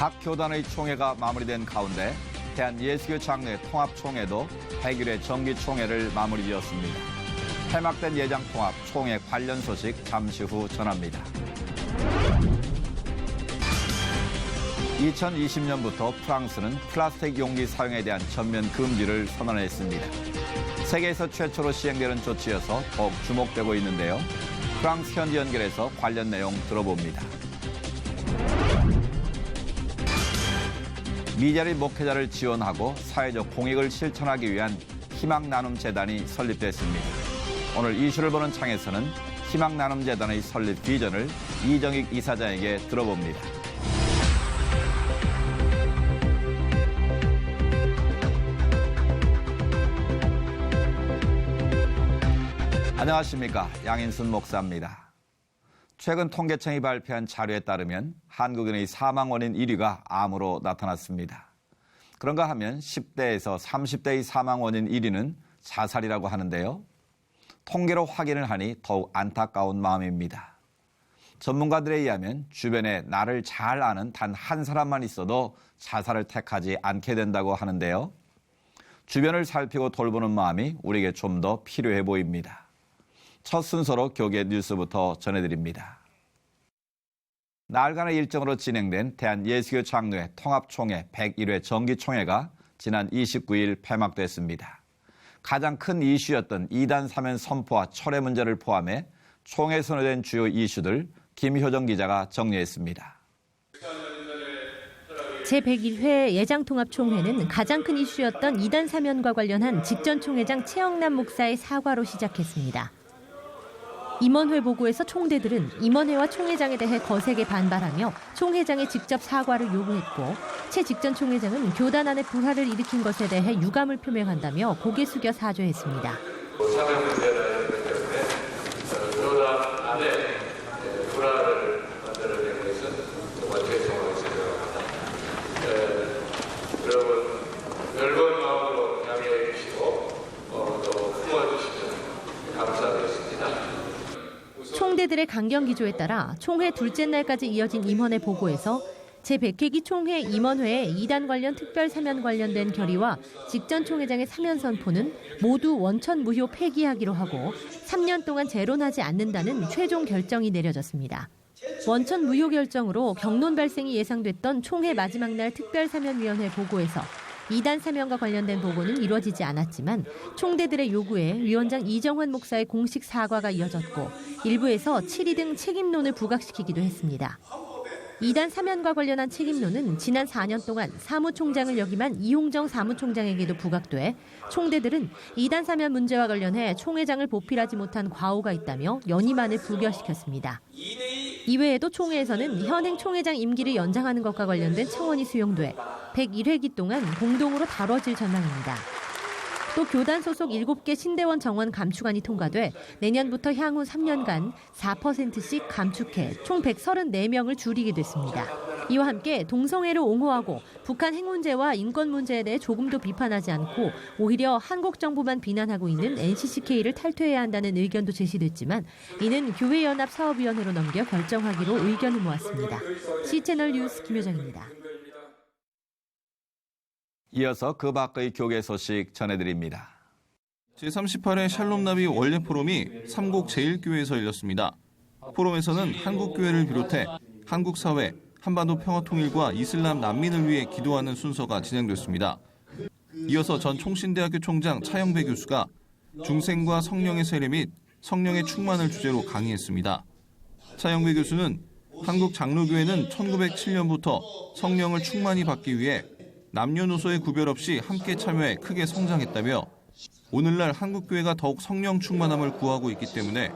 각 교단의 총회가 마무리된 가운데 대한예수교 장로회 통합총회도 100일의 정기총회를 마무리지었습니다. 폐막된 예장통합 총회 관련 소식 잠시 후 전합니다. 2020년부터 프랑스는 플라스틱 용기 사용에 대한 전면 금지를 선언했습니다. 세계에서 최초로 시행되는 조치여서 더욱 주목되고 있는데요. 프랑스 현지 연결해서 관련 내용 들어봅니다. 미자리 목회자를 지원하고 사회적 공익을 실천하기 위한 희망나눔재단이 설립됐습니다. 오늘 이슈를 보는 창에서는 희망나눔재단의 설립 비전을 이정익 이사장에게 들어봅니다. 안녕하십니까. 양인순 목사입니다. 최근 통계청이 발표한 자료에 따르면 한국인의 사망 원인 1위가 암으로 나타났습니다. 그런가 하면 10대에서 30대의 사망 원인 1위는 자살이라고 하는데요. 통계로 확인을 하니 더욱 안타까운 마음입니다. 전문가들에 의하면 주변에 나를 잘 아는 단 한 사람만 있어도 자살을 택하지 않게 된다고 하는데요. 주변을 살피고 돌보는 마음이 우리에게 좀 더 필요해 보입니다. 첫 순서로 교계 뉴스부터 전해드립니다. 나흘간의 일정으로 진행된 대한예수교 장로회 통합총회 101회 정기총회가 지난 29일 폐막됐습니다. 가장 큰 이슈였던 이단 사면 선포와 철회 문제를 포함해 총회에 선언된 주요 이슈들 김효정 기자가 정리했습니다. 제101회 예장통합총회는 가장 큰 이슈였던 이단 사면과 관련한 직전 총회장 최영남 목사의 사과로 시작했습니다. 임원회 보고에서 총대들은 임원회와 총회장에 대해 거세게 반발하며 총회장의 직접 사과를 요구했고 최 직전 총회장은 교단 안의 불화를 일으킨 것에 대해 유감을 표명한다며 고개 숙여 사죄했습니다. 사면 문제라는 것 때문에 교단 안에 불화를 만들어낸 것은 정말 죄송하게 생각합니다. 여러분 넓은 마음으로 양해해 주시고 또 품어주시면 감사하겠습니다. 총대들의 강경 기조에 따라 총회 둘째 날까지 이어진 임원회 보고에서 제100회기 총회 임원회의 이단 관련 특별 사면 관련된 결의와 직전 총회장의 사면 선포는 모두 원천 무효 폐기하기로 하고 3년 동안 재론하지 않는다는 최종 결정이 내려졌습니다. 원천 무효 결정으로 경론 발생이 예상됐던 총회 마지막 날 특별사면위원회 보고에서 이단 사면과 관련된 보고는 이루어지지 않았지만 총대들의 요구에 위원장 이정환 목사의 공식 사과가 이어졌고 일부에서 7위 등 책임론을 부각시키기도 했습니다. 이단 사면과 관련한 책임론은 지난 4년 동안 사무총장을 역임한 이홍정 사무총장에게도 부각돼 총대들은 이단 사면 문제와 관련해 총회장을 보필하지 못한 과오가 있다며 연임안을 부결시켰습니다. 이외에도 총회에서는 현행 총회장 임기를 연장하는 것과 관련된 청원이 수용돼 101회기 동안 공동으로 다뤄질 전망입니다. 또 교단 소속 7개 신대원 정원 감축안이 통과돼 내년부터 향후 3년간 4%씩 감축해 총 134명을 줄이게 됐습니다. 이와 함께 동성애를 옹호하고 북한 핵 문제와 인권 문제에 대해 조금도 비판하지 않고 오히려 한국 정부만 비난하고 있는 NCCK를 탈퇴해야 한다는 의견도 제시됐지만 이는 교회연합사업위원회로 넘겨 결정하기로 의견을 모았습니다. C채널 뉴스 김효정입니다. 이어서 그 밖의 교계 소식 전해드립니다. 제38회 샬롬나비 원례 포럼이 삼곡 제1교회에서 열렸습니다. 포럼에서는 한국교회를 비롯해 한국 사회, 한반도 평화통일과 이슬람 난민을 위해 기도하는 순서가 진행됐습니다. 이어서 전 총신대학교 총장 차영배 교수가 중생과 성령의 세례 및 성령의 충만을 주제로 강의했습니다. 차영배 교수는 한국 장로교회는 1907년부터 성령을 충만히 받기 위해 남녀노소의 구별 없이 함께 참여해 크게 성장했다며 오늘날 한국교회가 더욱 성령 충만함을 구하고 있기 때문에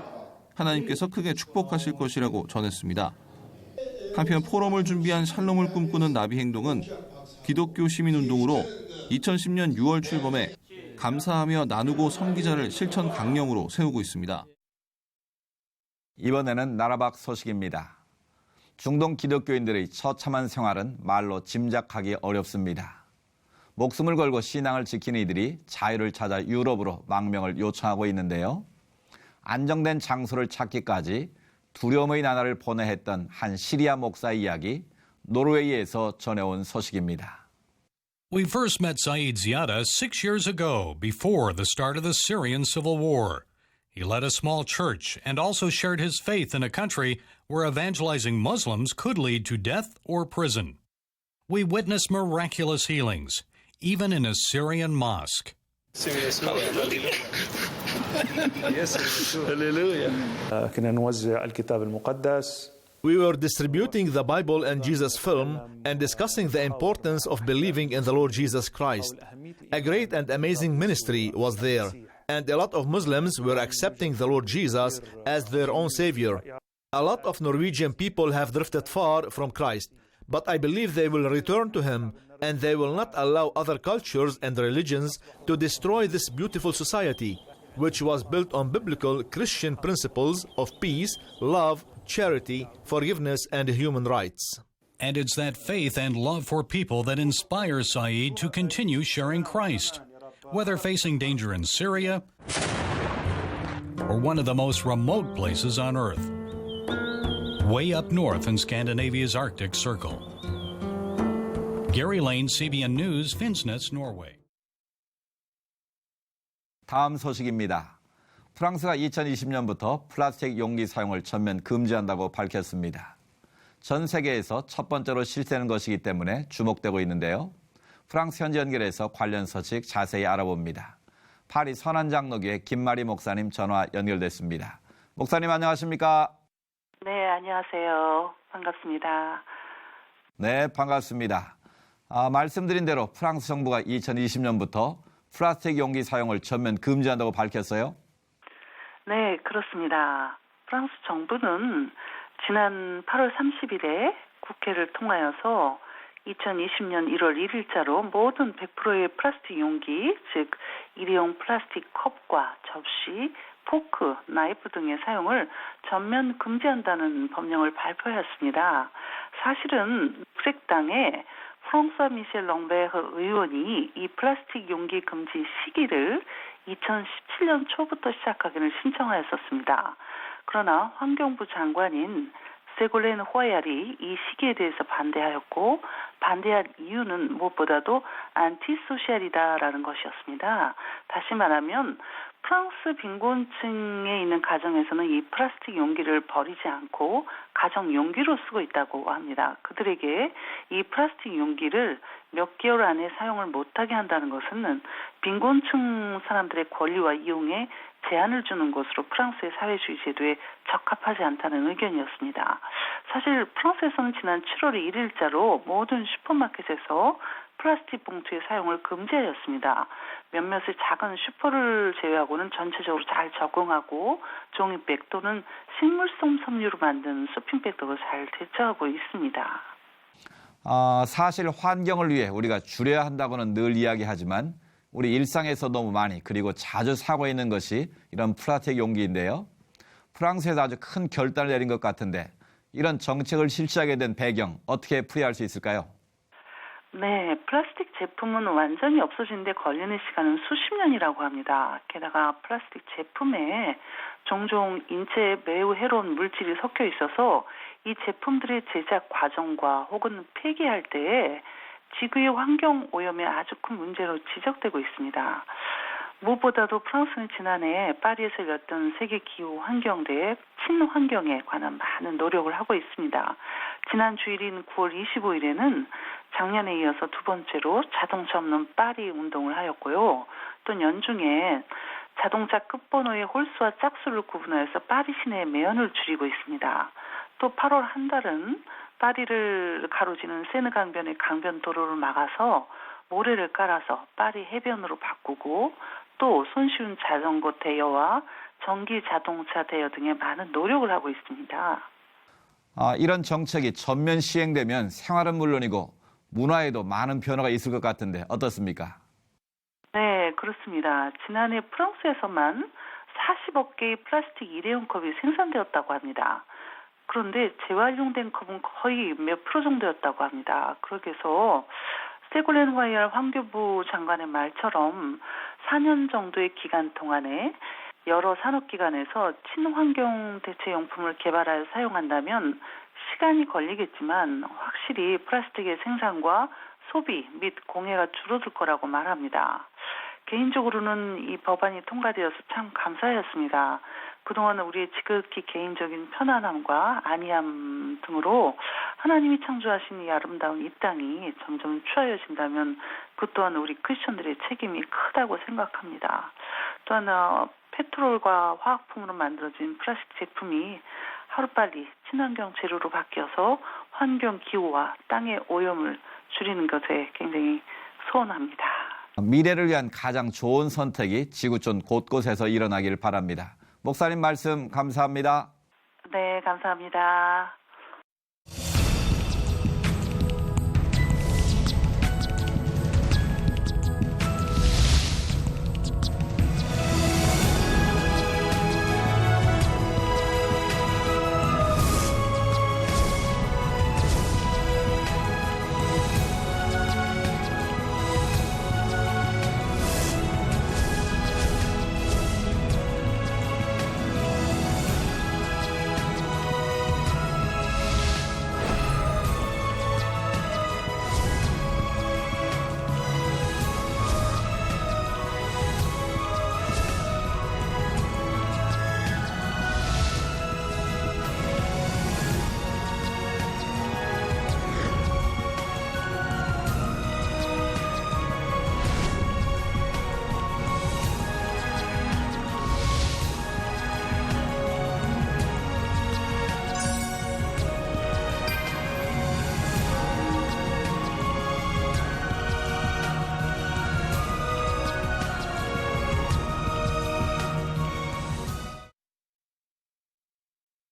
하나님께서 크게 축복하실 것이라고 전했습니다. 한편 포럼을 준비한 샬롬을 꿈꾸는 나비행동은 기독교 시민운동으로 2010년 6월 출범해 감사하며 나누고 섬기자를 실천 강령으로 세우고 있습니다. 이번에는 나라 밖 소식입니다. 중동 기독교인들의 처참한 생활은 말로 짐작하기 어렵습니다. 목숨을 걸고 신앙을 지키는 이들이 자유를 찾아 유럽으로 망명을 요청하고 있는데요. 안정된 장소를 찾기까지 두려움의 나날을 보내 했던 한 시리아 목사의 이야기 노르웨이에서 전해온 소식입니다. We first met Saeed Ziada 6 years ago, before the start of the Syrian civil war. He led a small church and also shared his faith in a country where evangelizing Muslims could lead to death or prison. We witnessed miraculous healings, even in a Syrian mosque. كنا نوزع الكتاب المقدس. We were distributing the Bible and Jesus film and discussing the importance of believing in the Lord Jesus Christ. A great and amazing ministry was there, and a lot of Muslims were accepting the Lord Jesus as their own Savior. A lot of Norwegian people have drifted far from Christ, but I believe they will return to Him, and they will not allow other cultures and religions to destroy this beautiful society, which was built on biblical Christian principles of peace, love, charity, forgiveness, and human rights. And it's that faith and love for people that inspires Saeed to continue sharing Christ, whether facing danger in Syria or one of the most remote places on Earth, way up north in Scandinavia's Arctic Circle. Gary Lane, CBN News, Finnsnes, Norway. 다음 소식입니다. 프랑스가 2020년부터 플라스틱 용기 사용을 전면 금지한다고 밝혔습니다. 전 세계에서 첫 번째로 실시하는 것이기 때문에 주목되고 있는데요. 프랑스 현지 연결해서 관련 소식 자세히 알아봅니다. 파리 선한장로교회 김마리 목사님 전화 연결됐습니다. 목사님 안녕하십니까? 네, 안녕하세요. 반갑습니다. 네, 반갑습니다. 말씀드린 대로 프랑스 정부가 2020년부터 플라스틱 용기 사용을 전면 금지한다고 밝혔어요? 네, 그렇습니다. 프랑스 정부는 지난 8월 30일에 국회를 통하여서 2020년 1월 1일자로 모든 100%의 플라스틱 용기, 즉 일회용 플라스틱 컵과 접시, 포크, 나이프 등의 사용을 전면 금지한다는 법령을 발표했습니다. 사실은 녹색당의 프랑스와 미셸 렁베르 의원이 이 플라스틱 용기 금지 시기를 2017년 초부터 시작하기를 신청하였었습니다. 그러나 환경부 장관인 세골렌 호야리 이 시기에 대해서 반대하였고 반대한 이유는 무엇보다도 안티소셜이다라는 것이었습니다. 다시 말하면 프랑스 빈곤층에 있는 가정에서는 이 플라스틱 용기를 버리지 않고 가정 용기로 쓰고 있다고 합니다. 그들에게 이 플라스틱 용기를 몇 개월 안에 사용을 못하게 한다는 것은 빈곤층 사람들의 권리와 이용에 제한을 주는 것으로 프랑스의 사회주의 제도에 적합하지 않다는 의견이었습니다. 사실 프랑스에서는 지난 7월 1일자로 모든 슈퍼마켓에서 플라스틱 봉투의 사용을 금지하였습니다. 몇몇의 작은 슈퍼를 제외하고는 전체적으로 잘 적응하고 종이백 또는 식물성 섬유로 만든 쇼핑백 등을 잘 대처하고 있습니다. 사실 환경을 위해 우리가 줄여야 한다고는 늘 이야기하지만 우리 일상에서 너무 많이 그리고 자주 사고 있는 것이 이런 플라스틱 용기인데요. 프랑스에서 아주 큰 결단을 내린 것 같은데 이런 정책을 실시하게 된 배경 어떻게 풀이할 수 있을까요? 네, 플라스틱 제품은 완전히 없어지는 데 걸리는 시간은 수십 년이라고 합니다. 게다가 플라스틱 제품에 종종 인체에 매우 해로운 물질이 섞여 있어서 이 제품들의 제작 과정과 혹은 폐기할 때에 지구의 환경 오염에 아주 큰 문제로 지적되고 있습니다. 무엇보다도 프랑스는 지난해 파리에서 열렸던 세계 기후 환경대회 친환경에 관한 많은 노력을 하고 있습니다. 지난 주일인 9월 25일에는 작년에 이어서 두 번째로 자동차 없는 파리 운동을 하였고요. 또 연중에 자동차 끝번호의 홀수와 짝수를 구분하여서 파리 시내의 매연을 줄이고 있습니다. 또 8월 한 달은 파리를 가로지는 세느 강변의 강변 도로를 막아서 모래를 깔아서 파리 해변으로 바꾸고 또 손쉬운 자전거 대여와 전기 자동차 대여 등의 많은 노력을 하고 있습니다. 이런 정책이 전면 시행되면 생활은 물론이고 문화에도 많은 변화가 있을 것 같은데 어떻습니까? 네, 그렇습니다. 지난해 프랑스에서만 40억 개의 플라스틱 일회용 컵이 생산되었다고 합니다. 그런데 재활용된 컵은 거의 몇 프로 정도였다고 합니다. 그러게서 세골렌 화이알 환경부 장관의 말처럼 4년 정도의 기간 동안에 여러 산업기관에서 친환경 대체용품을 개발하여 사용한다면 시간이 걸리겠지만 확실히 플라스틱의 생산과 소비 및 공해가 줄어들 거라고 말합니다. 개인적으로는 이 법안이 통과되어서 참 감사했습니다. 그동안 우리의 지극히 개인적인 편안함과 안이함 등으로 하나님이 창조하신 이 아름다운 이 땅이 점점 추하여진다면 그 또한 우리 크리스천들의 책임이 크다고 생각합니다. 또한 페트롤과 화학품으로 만들어진 플라스틱 제품이 하루빨리 친환경 재료로 바뀌어서 환경 기후와 땅의 오염을 줄이는 것에 굉장히 소원합니다. 미래를 위한 가장 좋은 선택이 지구촌 곳곳에서 일어나길 바랍니다. 목사님 말씀 감사합니다. 네, 감사합니다.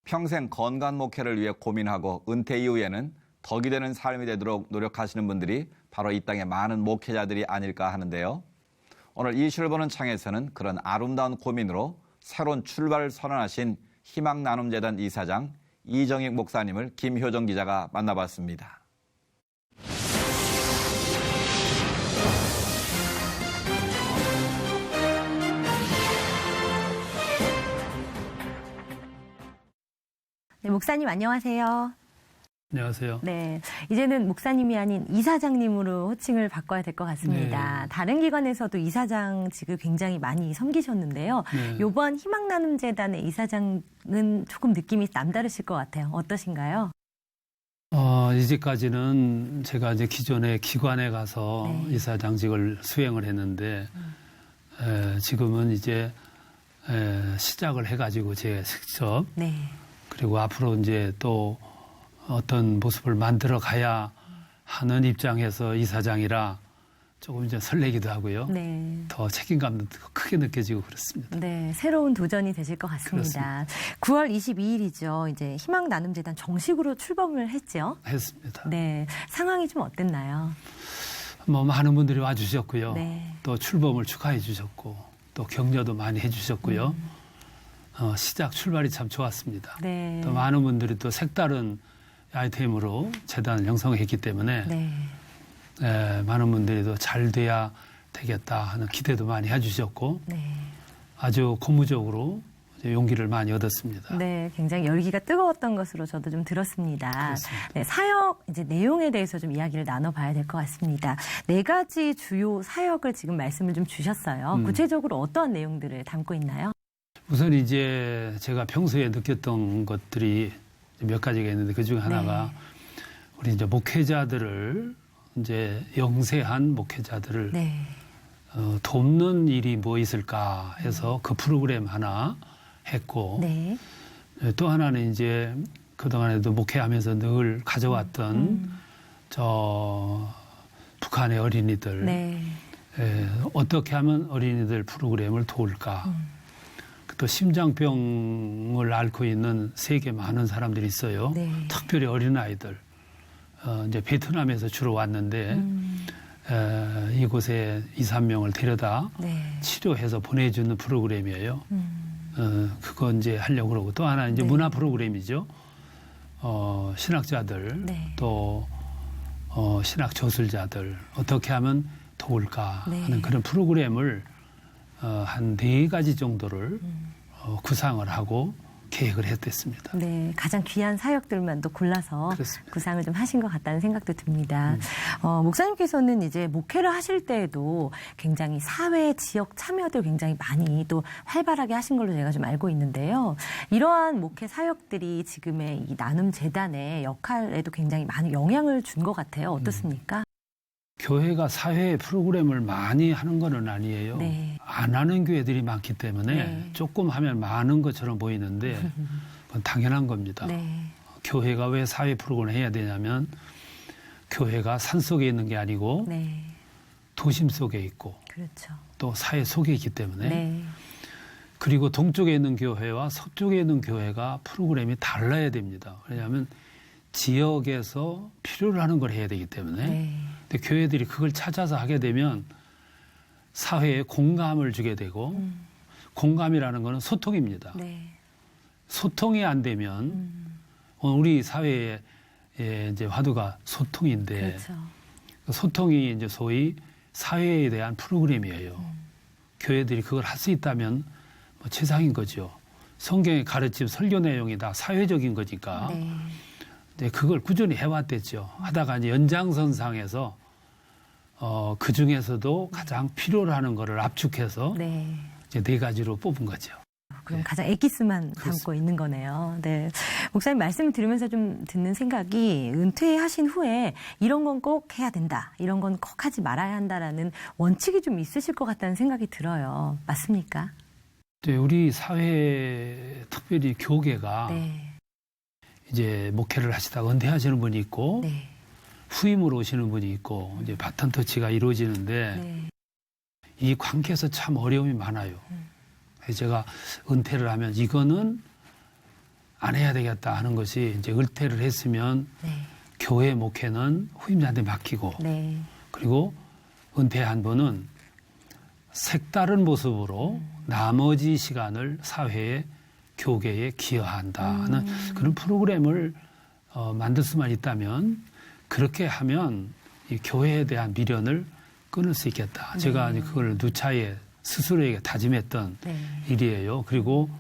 평생 건강 목회를 위해 고민하고 은퇴 이후에는 덕이 되는 삶이 되도록 노력하시는 분들이 바로 이 땅의 많은 목회자들이 아닐까 하는데요. 오늘 이슈를 보는 창에서는 그런 아름다운 고민으로 새로운 출발을 선언하신 희망나눔재단 이사장 이정익 목사님을 김효정 기자가 만나봤습니다. 네, 목사님 안녕하세요. 안녕하세요. 네, 이제는 목사님이 아닌 이사장님으로 호칭을 바꿔야 될 것 같습니다. 네. 다른 기관에서도 이사장직을 굉장히 많이 섬기셨는데요. 네. 이번 희망나눔재단의 이사장은 조금 느낌이 남다르실 것 같아요. 어떠신가요? 이제까지는 제가 이제 기존의 기관에 가서 네. 이사장직을 수행을 했는데 지금은 이제 시작을 해가지고 제 직접 네. 그리고 앞으로 이제 또 어떤 모습을 만들어 가야 하는 입장에서 이사장이라 조금 이제 설레기도 하고요. 네. 더 책임감도 더 크게 느껴지고 그렇습니다. 네, 새로운 도전이 되실 것 같습니다. 그렇습니다. 9월 22일이죠. 이제 희망나눔재단 정식으로 출범을 했죠. 했습니다. 네, 상황이 좀 어땠나요? 뭐 많은 분들이 와주셨고요. 네. 또 출범을 축하해 주셨고 또 격려도 많이 해주셨고요. 시작 출발이 참 좋았습니다. 네. 또 많은 분들이 또 색다른 아이템으로 재단을 형성했기 때문에 네. 많은 분들이 더 잘 돼야 되겠다 하는 기대도 많이 해주셨고 네. 아주 고무적으로 용기를 많이 얻었습니다. 네, 굉장히 열기가 뜨거웠던 것으로 저도 좀 들었습니다. 그렇습니다. 네, 사역 이제 내용에 대해서 좀 이야기를 나눠봐야 될 것 같습니다. 4가지 주요 사역을 지금 말씀을 좀 주셨어요. 구체적으로 어떠한 내용들을 담고 있나요? 우선 이제 제가 평소에 느꼈던 것들이 몇 가지가 있는데 그 중에 하나가 우리 이제 목회자들을 이제 영세한 목회자들을 네. 돕는 일이 뭐 있을까 해서 그 프로그램 하나 했고 네. 또 하나는 이제 그동안에도 목회하면서 늘 가져왔던 저 북한의 어린이들 네. 어떻게 하면 어린이들 프로그램을 도울까 또 심장병을 앓고 있는 세계 많은 사람들이 있어요. 네. 특별히 어린아이들 이제 베트남에서 주로 왔는데 이곳에 2, 3명을 데려다 네. 치료해서 보내주는 프로그램이에요. 그거 이제 하려고 그러고 또 하나 이제 네. 문화 프로그램이죠. 신학자들 네. 또 신학 저술자들 어떻게 하면 도울까 네. 하는 그런 프로그램을 한 4가지 정도를 구상을 하고 계획을 했댔습니다. 네, 가장 귀한 사역들만 또 골라서 그렇습니다. 구상을 좀 하신 것 같다는 생각도 듭니다. 목사님께서는 이제 목회를 하실 때에도 굉장히 사회 지역 참여들 굉장히 많이 또 활발하게 하신 걸로 제가 좀 알고 있는데요. 이러한 목회 사역들이 지금의 이 나눔 재단의 역할에도 굉장히 많은 영향을 준 것 같아요. 어떻습니까? 교회가 사회 프로그램을 많이 하는 건 아니에요. 네. 안 하는 교회들이 많기 때문에 네. 조금 하면 많은 것처럼 보이는데 그건 당연한 겁니다. 네. 교회가 왜 사회 프로그램을 해야 되냐면 교회가 산속에 있는 게 아니고 네. 도심 속에 있고 그렇죠. 또 사회 속에 있기 때문에 네. 그리고 동쪽에 있는 교회와 서쪽에 있는 교회가 프로그램이 달라야 됩니다. 왜냐하면 지역에서 필요로 하는 걸 해야 되기 때문에 네. 근데 교회들이 그걸 찾아서 하게 되면 사회에 공감을 주게 되고 공감이라는 것은 소통입니다. 네. 소통이 안 되면 우리 사회의 이제 화두가 소통인데 그렇죠. 소통이 이제 소위 사회에 대한 프로그램이에요. 교회들이 그걸 할 수 있다면 뭐 최상인 거죠. 성경의 가르침, 설교 내용이 다 사회적인 거니까 네. 이제 그걸 꾸준히 해왔댔죠. 하다가 이제 연장선상에서 그 중에서도 가장 필요로 하는 거를 압축해서 네. 이제 4가지로 뽑은 거죠. 그럼 네. 가장 엑기스만 담고 그렇습니다. 있는 거네요. 네. 목사님 말씀을 들으면서 좀 듣는 생각이 은퇴하신 후에 이런 건 꼭 해야 된다. 이런 건 꼭 하지 말아야 한다라는 원칙이 좀 있으실 것 같다는 생각이 들어요. 맞습니까? 네, 우리 사회 특별히 교계가 네. 이제 목회를 하시다가 은퇴하시는 분이 있고 네. 후임으로 오시는 분이 있고 이제 바톤 터치가 이루어지는데 네. 이 관계에서 참 어려움이 많아요. 제가 은퇴를 하면 이거는 안 해야 되겠다 하는 것이 이제 은퇴를 했으면 네. 교회 목회는 후임자한테 맡기고 네. 그리고 은퇴한 분은 색다른 모습으로 나머지 시간을 사회에 교계에 기여한다는 그런 프로그램을 만들 수만 있다면 그렇게 하면 이 교회에 대한 미련을 끊을 수 있겠다. 네. 제가 이제 그걸 누차에 스스로에게 다짐했던 네. 일이에요. 그리고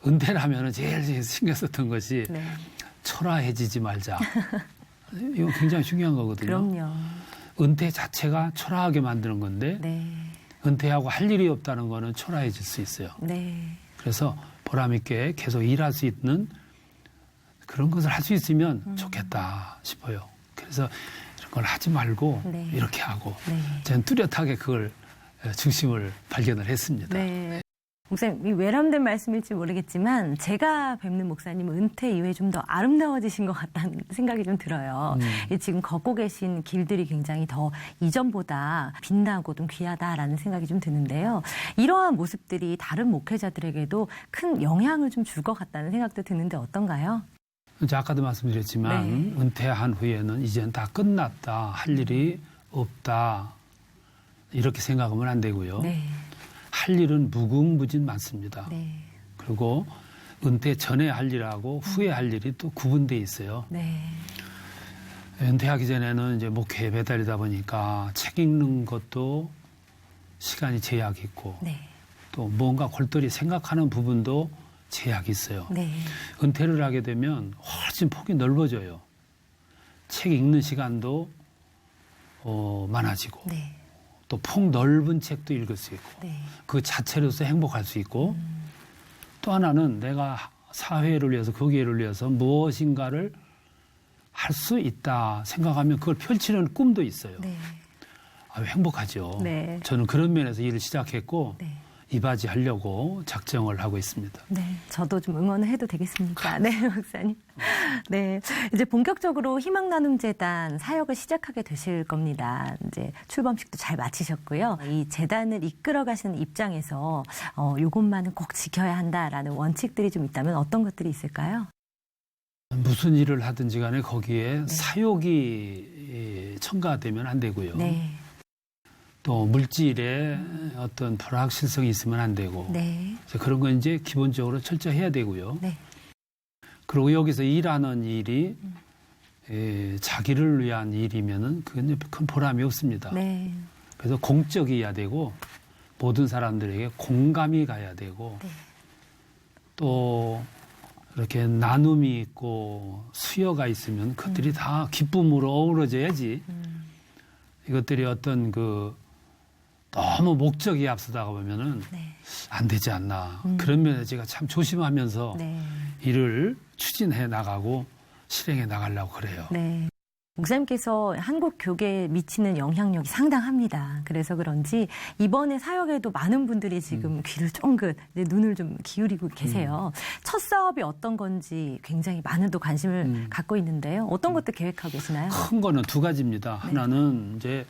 은퇴를 하면 제일 신경 썼던 것이 네. 초라해지지 말자. 이거 굉장히 중요한 거거든요. 그럼요. 은퇴 자체가 초라하게 만드는 건데 네. 은퇴하고 할 일이 없다는 거는 초라해질 수 있어요. 네. 그래서 보람 있게 계속 일할 수 있는 그런 것을 할 수 있으면 좋겠다 싶어요. 그래서 이런 걸 하지 말고 네. 이렇게 하고 네. 저는 뚜렷하게 그걸 중심을 발견을 했습니다. 네. 목사님, 이 외람된 말씀일지 모르겠지만 제가 뵙는 목사님은 은퇴 이후에 좀 더 아름다워지신 것 같다는 생각이 좀 들어요. 지금 걷고 계신 길들이 굉장히 더 이전보다 빛나고 좀 귀하다라는 생각이 좀 드는데요. 이러한 모습들이 다른 목회자들에게도 큰 영향을 좀 줄 것 같다는 생각도 드는데 어떤가요? 이제 아까도 말씀드렸지만 네. 은퇴한 후에는 이젠 다 끝났다. 할 일이 없다. 이렇게 생각하면 안 되고요. 네. 할 일은 무궁무진 많습니다. 네. 그리고 은퇴 전에 할 일하고 후에 할 일이 또 구분되어 있어요. 네. 은퇴하기 전에는 이제 목회에 매달리다 보니까 책 읽는 것도 시간이 제약이 있고 네. 또 뭔가 골똘히 생각하는 부분도 제약이 있어요. 네. 은퇴를 하게 되면 훨씬 폭이 넓어져요. 책 읽는 시간도 많아지고 네. 또 폭 넓은 책도 읽을 수 있고 네. 그 자체로서 행복할 수 있고 또 하나는 내가 사회를 위해서 교계를 위해서 무엇인가를 할 수 있다 생각하면 그걸 펼치는 꿈도 있어요. 네. 아유, 행복하죠. 네. 저는 그런 면에서 일을 시작했고 네. 이바지 하려고 작정을 하고 있습니다. 네, 저도 좀 응원을 해도 되겠습니까? 네, 목사님. 네, 이제 본격적으로 희망나눔재단 사역을 시작하게 되실 겁니다. 이제 출범식도 잘 마치셨고요. 이 재단을 이끌어 가시는 입장에서 요것만은 꼭 지켜야 한다라는 원칙들이 좀 있다면 어떤 것들이 있을까요? 무슨 일을 하든지 간에 거기에 사욕이 첨가되면 안 되고요. 네, 또 물질에 어떤 불확실성이 있으면 안 되고 네, 그래서 그런 건 이제 기본적으로 철저해야 되고요. 네, 그리고 여기서 일하는 일이 자기를 위한 일이면은 그건 큰 보람이 없습니다. 네, 그래서 공적이어야 되고 모든 사람들에게 공감이 가야 되고 네. 또 이렇게 나눔이 있고 수여가 있으면 그것들이 다 기쁨으로 어우러져야지. 이것들이 어떤 그 너무 목적이 앞서다가 보면은 네. 안 되지 않나. 그런 면에서 제가 참 조심하면서 네. 일을 추진해 나가고 실행해 나가려고 그래요. 네. 목사님께서 한국 교계에 미치는 영향력이 상당합니다. 그래서 그런지 이번에 사역에도 많은 분들이 지금 귀를 쫑긋, 눈을 좀 기울이고 계세요. 첫 사업이 어떤 건지 굉장히 많은 또 관심을 갖고 있는데요. 어떤 것들 계획하고 계시나요? 큰 거는 두 가지입니다. 네. 하나는 이제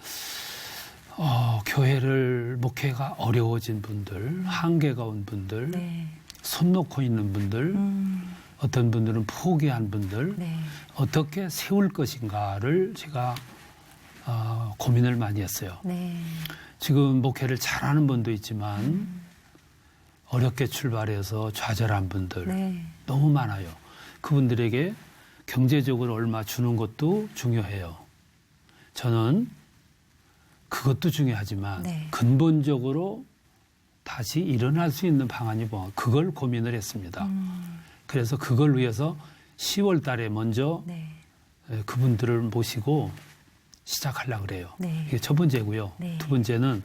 교회를 목회가 어려워진 분들, 한계가 온 분들, 네. 손 놓고 있는 분들, 어떤 분들은 포기한 분들, 네. 어떻게 세울 것인가를 제가 고민을 많이 했어요. 네. 지금 목회를 잘하는 분도 있지만 어렵게 출발해서 좌절한 분들 네. 너무 많아요. 그분들에게 경제적으로 얼마 주는 것도 중요해요. 저는 그것도 중요하지만 네. 근본적으로 다시 일어날 수 있는 방안이 뭐 그걸 고민을 했습니다. 그래서 그걸 위해서 10월 달에 먼저 네. 그분들을 모시고 시작하려고 그래요. 네. 이게 첫 번째고요. 네. 두 번째는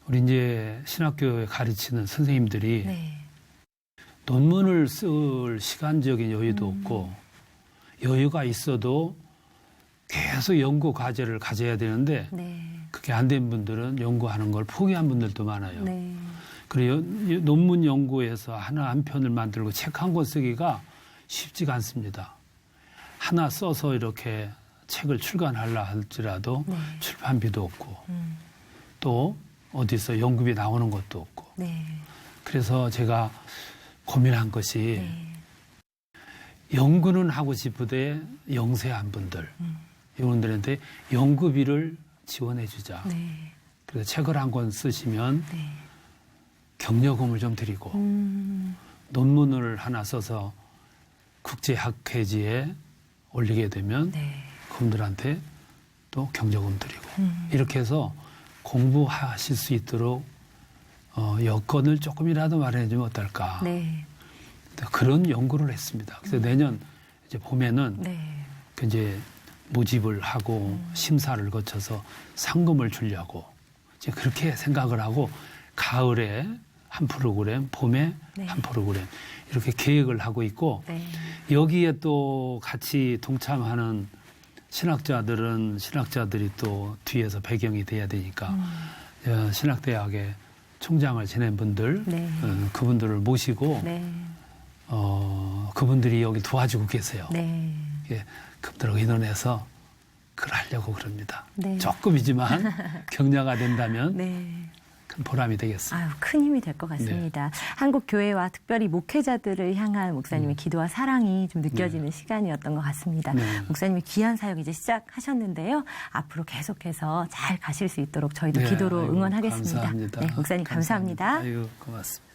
우리 이제 신학교에 가르치는 선생님들이 네. 논문을 쓸 시간적인 여유도 없고 여유가 있어도 계속 연구 과제를 가져야 되는데 네. 그게 안 된 분들은 연구하는 걸 포기한 분들도 많아요. 네. 그리고 논문 연구에서 하나 한 편을 만들고 책 한 권 쓰기가 쉽지가 않습니다. 하나 써서 이렇게 책을 출간하려 할지라도 네. 출판비도 없고 또 어디서 연구비 나오는 것도 없고 네. 그래서 제가 고민한 것이 네. 연구는 하고 싶은데 영세한 분들 이분들한테 연구비를 지원해 주자. 네. 그래서 책을 한 권 쓰시면 네. 경력금을 좀 드리고 논문을 하나 써서 국제학회지에 올리게 되면 네. 그분들한테 또 경력금 드리고 이렇게 해서 공부하실 수 있도록 여건을 조금이라도 마련해 주면 어떨까. 네. 그런 연구를 했습니다. 그래서 내년 이제 봄에는 네. 그 이제 모집을 하고 심사를 거쳐서 상금을 주려고 이제 그렇게 생각을 하고 가을에 한 프로그램, 봄에 네. 한 프로그램 이렇게 계획을 하고 있고 네. 여기에 또 같이 동참하는 신학자들이 또 뒤에서 배경이 돼야 되니까 신학대학의 총장을 지낸 분들 네. 그분들을 모시고 네. 그분들이 여기 도와주고 계세요. 네. 예, 그분들하고 의논해서 그걸 하려고 그럽니다. 네. 조금이지만 격려가 된다면 네. 큰 보람이 되겠습니다. 아유, 큰 힘이 될 것 같습니다. 한국 교회와 특별히 목회자들을 향한 목사님의 기도와 사랑이 좀 느껴지는 시간이었던 것 같습니다. 네. 목사님이 귀한 사역 이제 시작하셨는데요. 앞으로 계속해서 잘 가실 수 있도록 저희도 네, 기도로 아이고, 응원하겠습니다. 감사합니다. 네, 목사님 감사합니다. 아이고, 고맙습니다.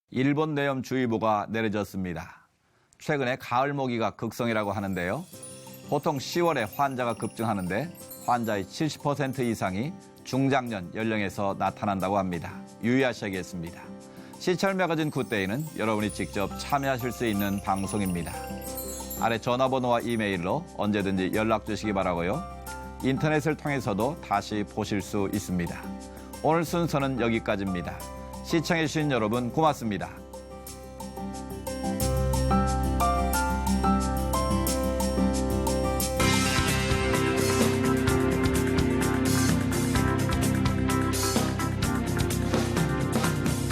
일본 뇌염주의보가 내려졌습니다. 최근에 가을 모기가 극성이라고 하는데요. 보통 10월에 환자가 급증하는데 환자의 70% 이상이 중장년 연령에서 나타난다고 합니다. 유의하셔야겠습니다. 시철 매거진 굿데이는 여러분이 직접 참여하실 수 있는 방송입니다. 아래 전화번호와 이메일로 언제든지 연락 주시기 바라고요. 인터넷을 통해서도 다시 보실 수 있습니다. 오늘 순서는 여기까지입니다. 시청해주신 여러분 고맙습니다.